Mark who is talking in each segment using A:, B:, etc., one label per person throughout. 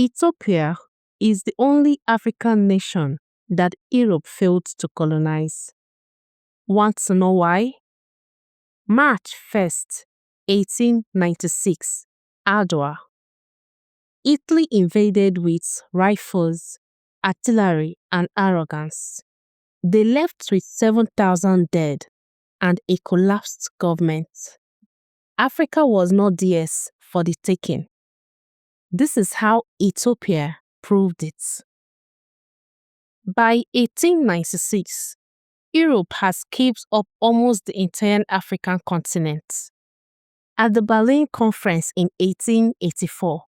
A: Ethiopia is the only African nation that Europe failed to colonize. Want to know why? March 1st, 1896, Adwa. Italy invaded with rifles, artillery, and arrogance. They left with 7,000 dead and a collapsed government. Africa was not theirs for the taking. This is how Ethiopia proved it. By 1896, Europe has caped up almost the entire African continent. At the Berlin Conference in 1884,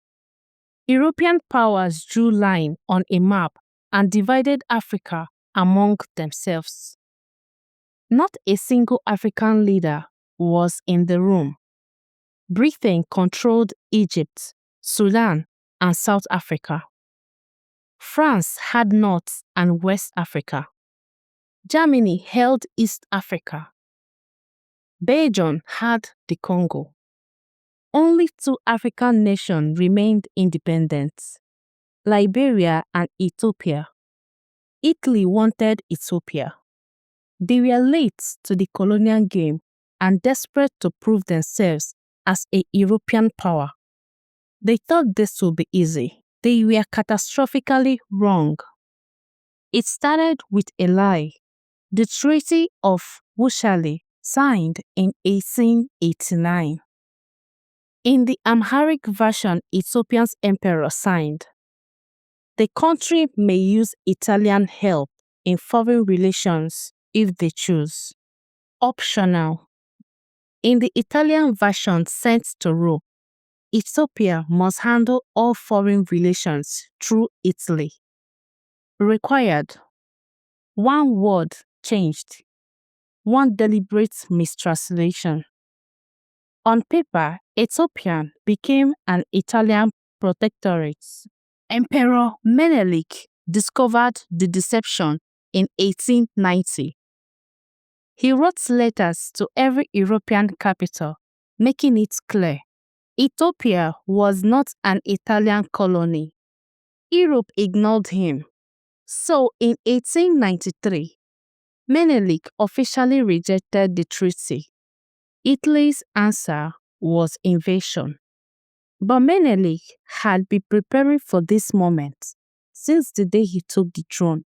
A: European powers drew line on a map and divided Africa among themselves. Not a single African leader was in the room. Britain controlled Egypt, Sudan, and South Africa. France had North and West Africa. Germany held East Africa. Belgium had the Congo. Only two African nations remained independent: Liberia and Ethiopia. Italy wanted Ethiopia. They were late to the colonial game and desperate to prove themselves as a European power. They thought this would be easy. They were catastrophically wrong. It started with a lie. The Treaty of Wuchale, signed in 1889. In the Amharic version Ethiopia's emperor signed, the country may use Italian help in foreign relations if they choose. Optional. In the Italian version sent to Rome, Ethiopia must handle all foreign relations through Italy. Required: one word changed, one deliberate mistranslation. On paper, Ethiopia became an Italian protectorate. Emperor Menelik discovered the deception in 1890. He wrote letters to every European capital, making it clear Ethiopia was not an Italian colony. Europe ignored him. So in 1893, Menelik officially rejected the treaty. Italy's answer was invasion. But Menelik had been preparing for this moment since the day he took the throne.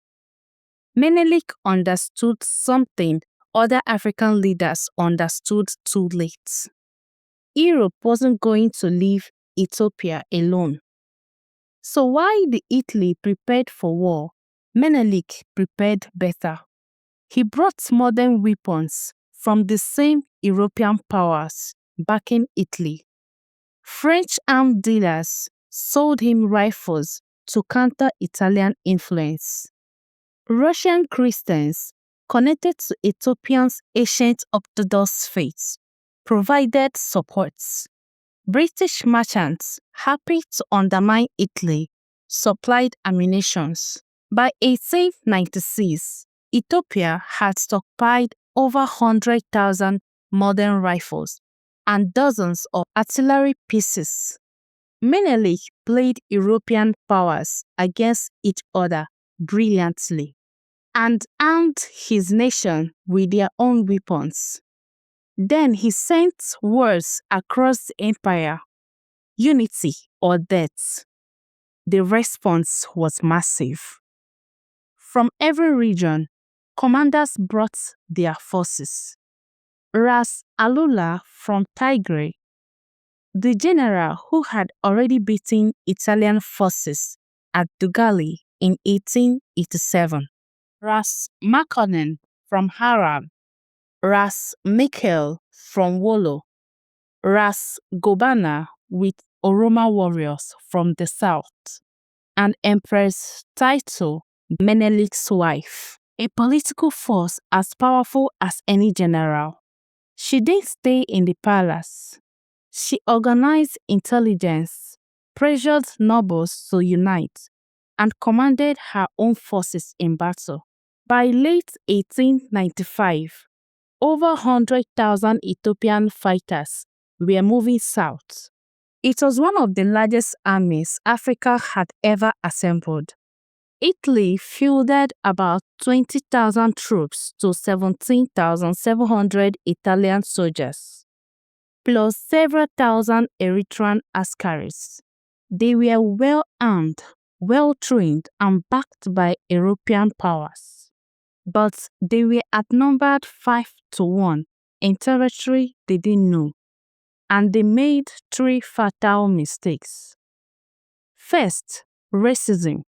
A: Menelik understood something other African leaders understood too late. Europe wasn't going to leave Ethiopia alone. So while the Italy prepared for war, Menelik prepared better. He brought modern weapons from the same European powers backing Italy. French arms dealers sold him rifles to counter Italian influence. Russian Christians connected to Ethiopia's ancient Orthodox faith provided support. British merchants, happy to undermine Italy, supplied ammunition. By 1896, Ethiopia had stockpiled over 100,000 modern rifles and dozens of artillery pieces. Menelik played European powers against each other brilliantly and armed his nation with their own weapons. Then he sent words across the empire: unity or death. The response was massive. From every region, commanders brought their forces. Ras Alula from Tigray, the general who had already beaten Italian forces at Dugali in 1887. Ras Makonnen from Haram. Ras Mikhael from Wollo. Ras Gobana with Oroma warriors from the south. And Empress Taytu, Menelik's wife, a political force as powerful as any general. She didn't stay in the palace. She organized intelligence, pressured nobles to unite, and commanded her own forces in battle. By late 1895, over 100,000 Ethiopian fighters were moving south. It was one of the largest armies Africa had ever assembled. Italy fielded about 20,000 troops to 17,700 Italian soldiers, plus several thousand Eritrean askaris. They were well armed, well trained, and backed by European powers. But they were outnumbered 5-1 in territory they didn't know, and they made 3 fatal mistakes. First, racism.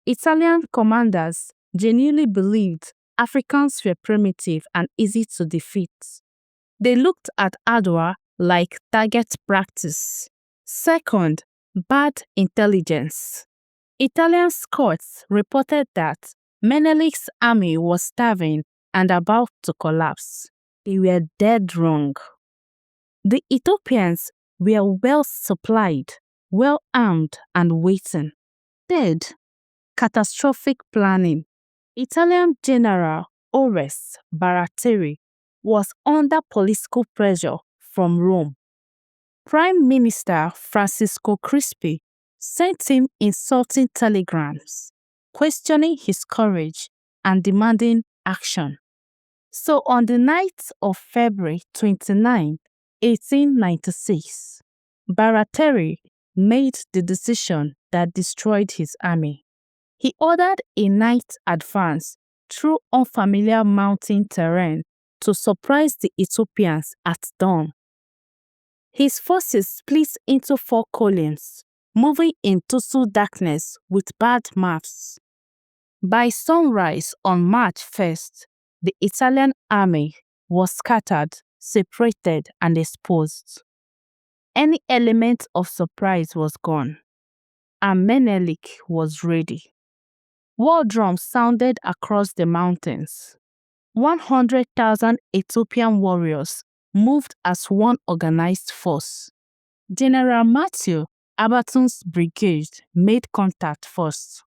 A: Italian commanders genuinely believed Africans were primitive and easy to defeat. They looked at Adwa like target practice. Second, bad intelligence. Italian scouts reported that Menelik's army was starving and about to collapse. They were dead wrong. The Ethiopians were well supplied, well armed, and waiting. Third, catastrophic planning. Italian General Ores Baratieri was under political pressure from Rome. Prime Minister Francisco Crispi sent him insulting telegrams, questioning his courage and demanding action. So on the night of February 29, 1896, Baratieri made the decision that destroyed his army. He ordered a night advance through unfamiliar mountain terrain to surprise the Ethiopians at dawn. His forces split into 4 columns, moving in total darkness with bad maps. By sunrise on March 1st, the Italian army was scattered, separated, and exposed. Any element of surprise was gone, and Menelik was ready. War drums sounded across the mountains. 100,000 Ethiopian warriors moved as one organized force. General Matthew Abatun's brigade made contact first.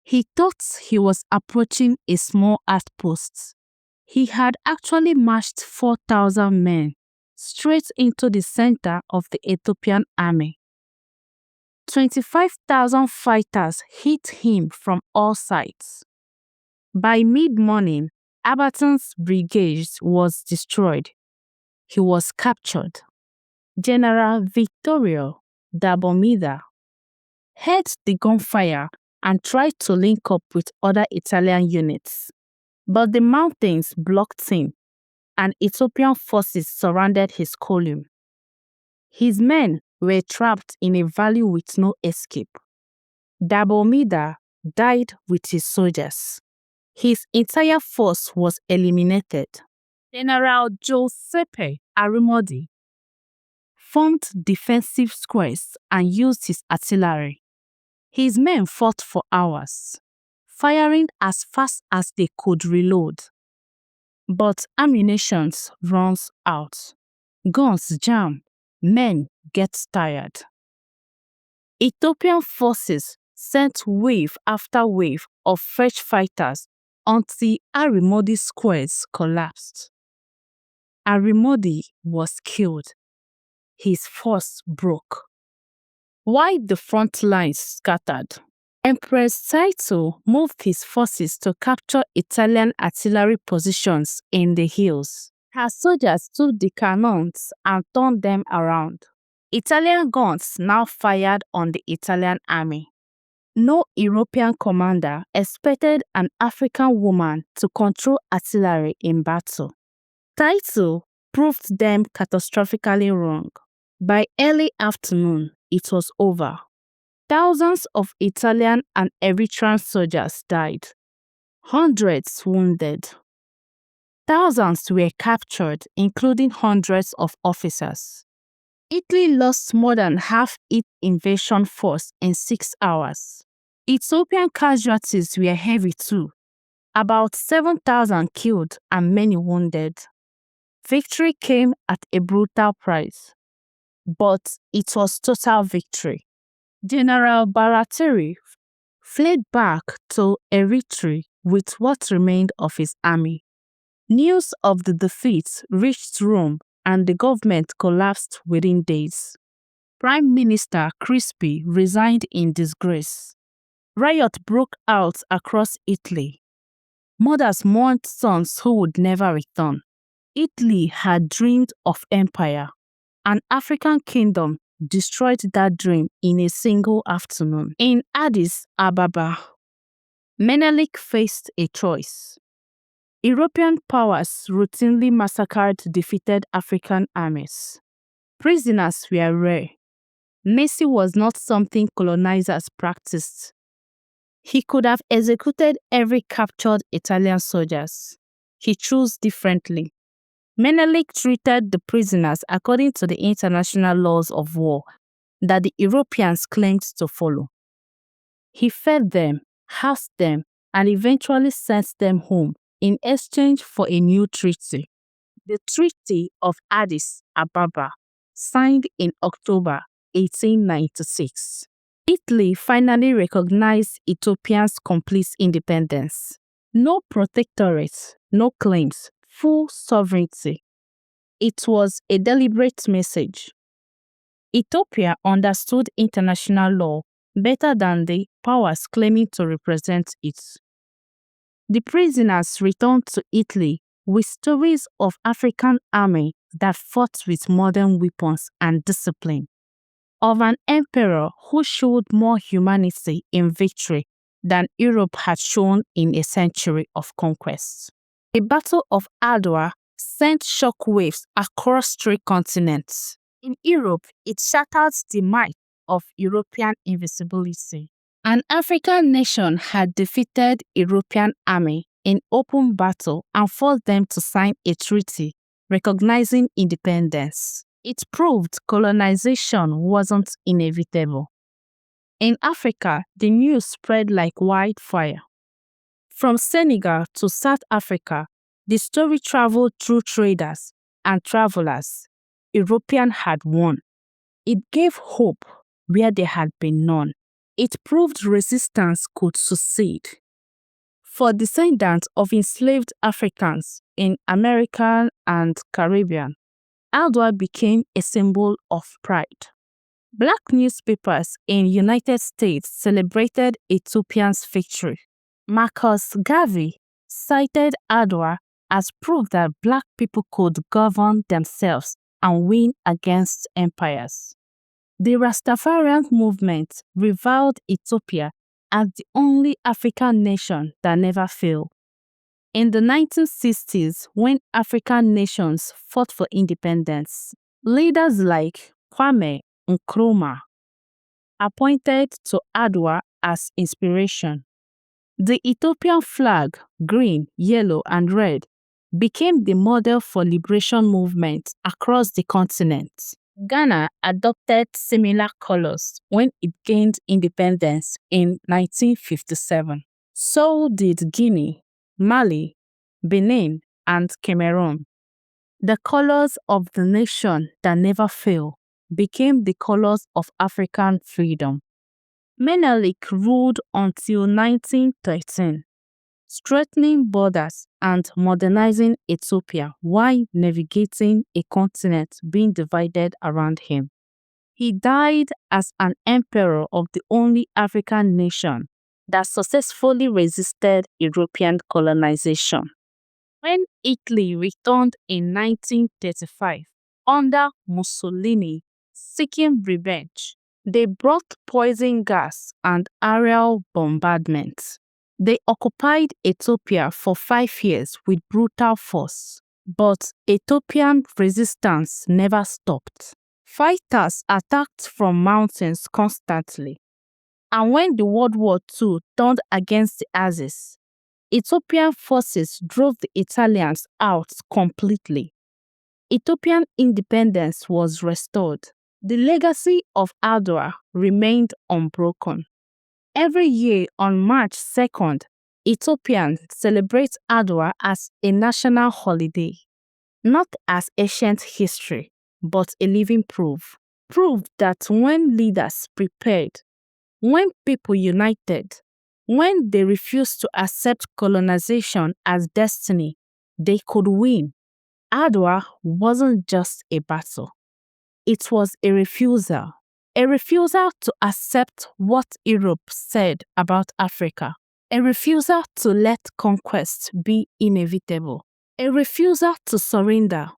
A: He thought he was approaching a small outpost. He had actually marched 4,000 men straight into the center of the Ethiopian army. 25,000 fighters hit him from all sides. By mid-morning, Abatun's brigade was destroyed. He was captured. General Vittorio Dabomida heard the gunfire and tried to link up with other Italian units, but the mountains blocked him, and Ethiopian forces surrounded his column. His men were trapped in a valley with no escape. Dabomida died with his soldiers. His entire force was eliminated. General Giuseppe Arimodi formed defensive squares and used his artillery. His men fought for hours, firing as fast as they could reload. But ammunition runs out. Guns jam. Men get tired. Ethiopian forces sent wave after wave of fresh fighters until Arimodi's squares collapsed. Arimodi was killed. His force broke. While the front lines scattered, Empress Taytu moved his forces to capture Italian artillery positions in the hills. Her soldiers took the cannons and turned them around. Italian guns now fired on the Italian army. No European commander expected an African woman to control artillery in battle. Taytu proved them catastrophically wrong. By early afternoon, it was over. Thousands of Italian and Eritrean soldiers died. Hundreds wounded. Thousands were captured, including hundreds of officers. Italy lost more than half its invasion force in 6 hours. Ethiopian casualties were heavy too, about 7,000 killed and many wounded. Victory came at a brutal price, but it was total victory. General Baratieri fled back to Eritrea with what remained of his army. News of the defeat reached Rome and the government collapsed within days. Prime Minister Crispi resigned in disgrace. Riot broke out across Italy. Mothers mourned sons who would never return. Italy had dreamed of empire. An African kingdom destroyed that dream in a single afternoon. In Addis Ababa, Menelik faced a choice. European powers routinely massacred defeated African armies. Prisoners were rare. Mercy was not something colonizers practiced. He could have executed every captured Italian soldiers. He chose differently. Menelik treated the prisoners according to the international laws of war that the Europeans claimed to follow. He fed them, housed them, and eventually sent them home in exchange for a new treaty. The Treaty of Addis Ababa, signed in October 1896. Italy finally recognized Ethiopia's complete independence. No protectorate, no claims, full sovereignty. It was a deliberate message. Ethiopia understood international law better than the powers claiming to represent it. The prisoners returned to Italy with stories of African army that fought with modern weapons and discipline, of an emperor who showed more humanity in victory than Europe had shown in a century of conquest. The Battle of Adwa sent shockwaves across 3 continents. In Europe, it shattered the might of European invincibility. An African nation had defeated European army in open battle and forced them to sign a treaty recognizing independence. It proved colonization wasn't inevitable. In Africa, the news spread like wildfire. From Senegal to South Africa, the story traveled through traders and travelers. Europeans had won. It gave hope where there had been none. It proved resistance could succeed. For descendants of enslaved Africans in America and Caribbean, Adwa became a symbol of pride. Black newspapers in United States celebrated Ethiopia's victory. Marcus Garvey cited Adwa as proof that Black people could govern themselves and win against empires. The Rastafarian movement reviled Ethiopia as the only African nation that never failed. In the 1960s, when African nations fought for independence, leaders like Kwame Nkrumah appointed to Adwa as inspiration. The Ethiopian flag, green, yellow, and red, became the model for liberation movements across the continent. Ghana adopted similar colors when it gained independence in 1957. So did Guinea, Mali, Benin, and Cameroon. The colors of the nation that never failed became the colors of African freedom. Menelik ruled until 1913, strengthening borders and modernizing Ethiopia while navigating a continent being divided around him. He died as an emperor of the only African nation that successfully resisted European colonization. When Italy returned in 1935 under Mussolini, seeking revenge, they brought poison gas and aerial bombardments. They occupied Ethiopia for 5 years with brutal force, but Ethiopian resistance never stopped. Fighters attacked from mountains constantly, and when the World War II turned against the Axis, Ethiopian forces drove the Italians out completely. Ethiopian independence was restored. The legacy of Adwa remained unbroken. Every year on March 2nd, Ethiopians celebrate Adwa as a national holiday, not as ancient history, but a living proof. Proof that when leaders prepared, when people united, when they refused to accept colonization as destiny, they could win. Adwa wasn't just a battle. It was a refusal. A refusal to accept what Europe said about Africa. A refusal to let conquest be inevitable. A refusal to surrender.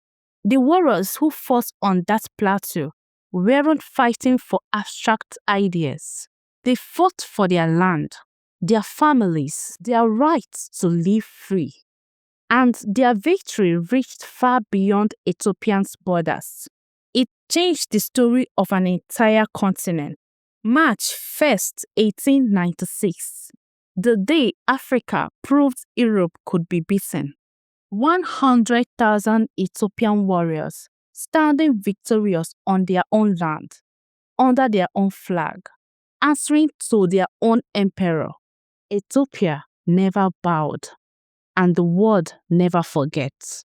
A: The warriors who fought on that plateau weren't fighting for abstract ideas. They fought for their land, their families, their right to live free. And their victory reached far beyond Ethiopia's borders. It changed the story of an entire continent. March 1st, 1896, the day Africa proved Europe could be beaten. 100,000 Ethiopian warriors standing victorious on their own land, under their own flag, answering to their own emperor. Ethiopia never bowed, and the world never forgets.